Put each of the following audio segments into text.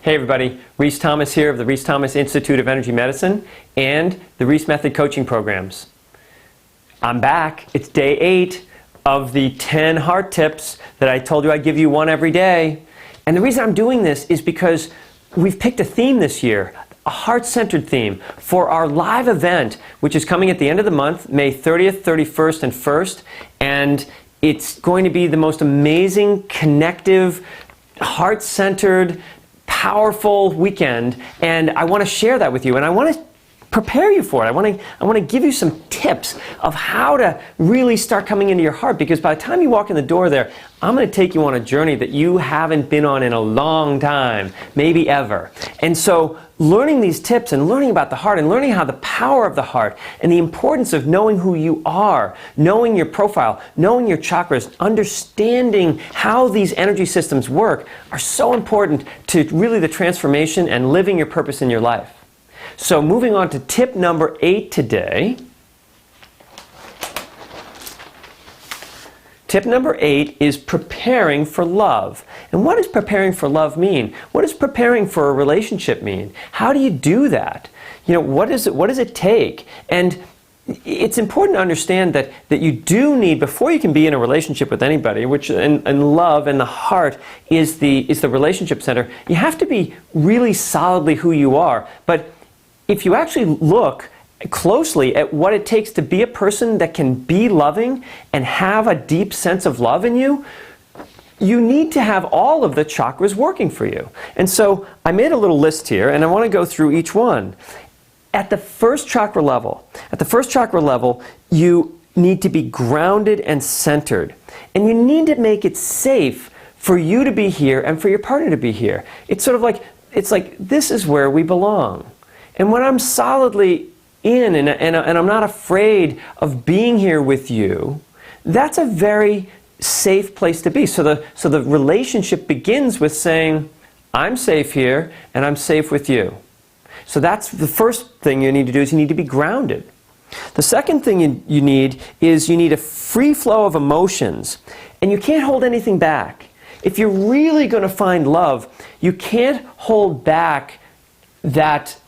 Hey everybody, RHYS Thomas here of the RHYS Thomas Institute of Energy Medicine and the RHYS Method coaching programs. I'm back. It's day 8 of the 10 heart tips that I told you I'd give you one every day. And the reason I'm doing this is because we've picked a theme this year, a heart-centered theme for our live event, which is coming at the end of the month, May 30th, 31st, and 1st. And it's going to be the most amazing, connective, heart-centered, powerful weekend, and I want to share that with you, and I want to prepare you for it. I want to give you some tips of how to really start coming into your heart, because by the time you walk in the door there, I'm going to take you on a journey that you haven't been on in a long time, maybe ever. And so learning these tips and learning about the heart and learning how the power of the heart and the importance of knowing who you are, knowing your profile, knowing your chakras, understanding how these energy systems work are so important to really the transformation and living your purpose in your life. So moving on to tip number 8 today. Tip number 8 is preparing for love. And what does preparing for love mean? What does preparing for a relationship mean? How do you do that? You know, what does it take? And it's important to understand that you do need, before you can be in a relationship with anybody, which and love and the heart is the relationship center, you have to be really solidly who you are. But if you actually look closely at what it takes to be a person that can be loving and have a deep sense of love in you, you need to have all of the chakras working for you. And so I made a little list here, and I want to go through each one. At the first chakra level, you need to be grounded and centered. And you need to make it safe for you to be here and for your partner to be here. It's sort of like, this is where we belong. And when I'm solidly in and I'm not afraid of being here with you, that's a very safe place to be. So the relationship begins with saying, I'm safe here and I'm safe with you. So that's the first thing you need to do, is you need to be grounded. The second thing you need is you need a free flow of emotions. And you can't hold anything back. If you're really going to find love, you can't hold back that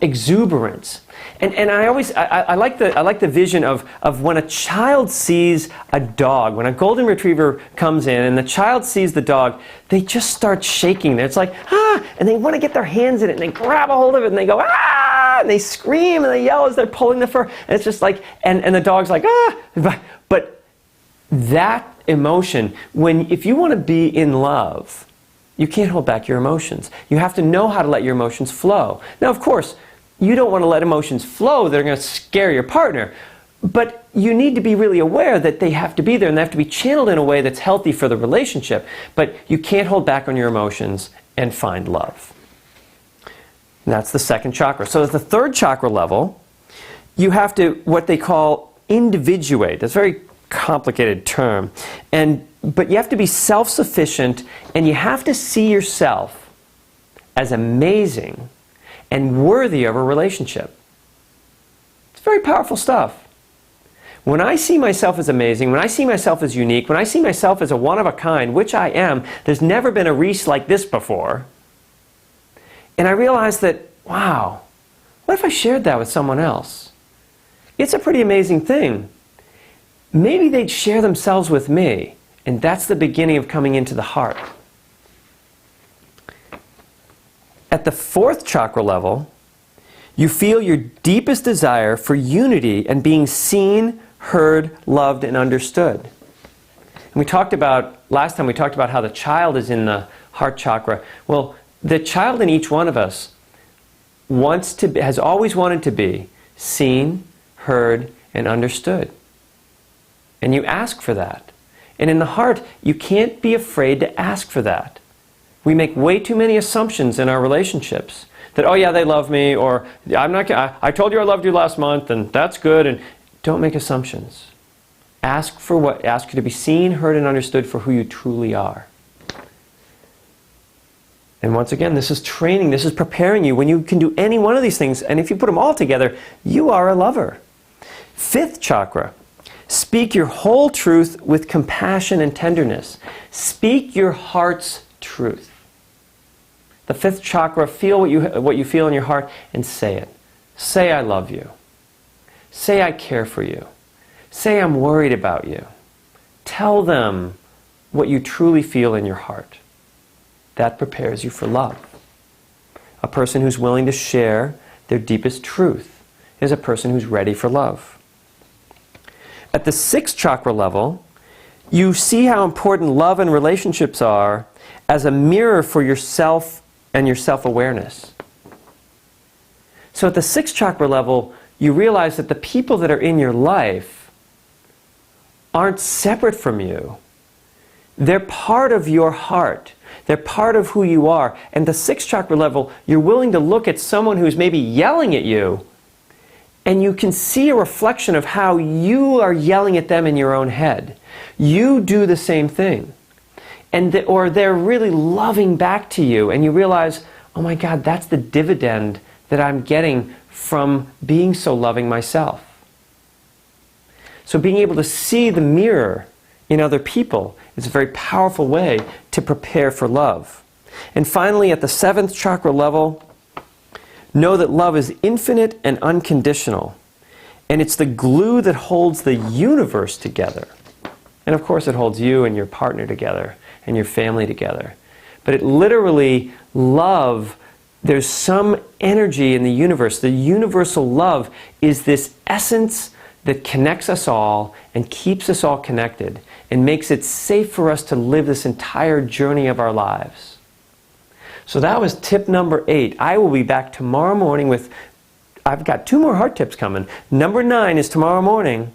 exuberance. And I like the vision of when a child sees a dog, when a golden retriever comes in and the child sees the dog, they just start shaking. It's like, ah, and they want to get their hands in it and they grab a hold of it and they go, ah, and they scream and they yell as they're pulling the fur. And it's just like, and the dog's like, ah, but that emotion, if you want to be in love, you can't hold back your emotions. You have to know how to let your emotions flow. Now, of course, you don't want to let emotions flow that are going to scare your partner, but you need to be really aware that they have to be there and they have to be channeled in a way that's healthy for the relationship. But you can't hold back on your emotions and find love. And that's the second chakra. So at the third chakra level, you have to, what they call, individuate. That's a very complicated term. But you have to be self-sufficient, and you have to see yourself as amazing and worthy of a relationship. It's very powerful stuff. When I see myself as amazing, when I see myself as unique, when I see myself as a one-of-a-kind, which I am, there's never been a RHYS like this before, and I realize that, wow, what if I shared that with someone else? It's a pretty amazing thing. Maybe they'd share themselves with me. And that's the beginning of coming into the heart. At the fourth chakra level, you feel your deepest desire for unity and being seen, heard, loved, and understood. And we talked about, last time we talked about how the child is in the heart chakra. Well, the child in each one of us has always wanted to be seen, heard, and understood. And you ask for that. And in the heart, you can't be afraid to ask for that. We make way too many assumptions in our relationships. That, oh yeah, they love me, or I told you I loved you last month, and that's good. And don't make assumptions. Ask for what? Ask you to be seen, heard, and understood for who you truly are. And once again, this is training. This is preparing you when you can do any one of these things. And if you put them all together, you are a lover. Fifth chakra. Speak your whole truth with compassion and tenderness. Speak your heart's truth. The fifth chakra, feel what you feel in your heart and say it. Say, I love you. Say, I care for you. Say, I'm worried about you. Tell them what you truly feel in your heart. That prepares you for love. A person who's willing to share their deepest truth is a person who's ready for love. At the sixth chakra level, you see how important love and relationships are as a mirror for yourself and your self-awareness. So at the sixth chakra level, you realize that the people that are in your life aren't separate from you. They're part of your heart. They're part of who you are. And the sixth chakra level, you're willing to look at someone who's maybe yelling at you, and you can see a reflection of how you are yelling at them in your own head. You do the same thing. Or they're really loving back to you, and you realize, oh my God, that's the dividend that I'm getting from being so loving myself. So being able to see the mirror in other people is a very powerful way to prepare for love. And finally, at the seventh chakra level, know that love is infinite and unconditional. And it's the glue that holds the universe together. And of course it holds you and your partner together and your family together. But it literally, love, there's some energy in the universe. The universal love is this essence that connects us all and keeps us all connected and makes it safe for us to live this entire journey of our lives. So that was tip number 8. I will be back tomorrow morning with, I've got 2 more heart tips coming. Number 9 is tomorrow morning,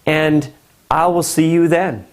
and I will see you then.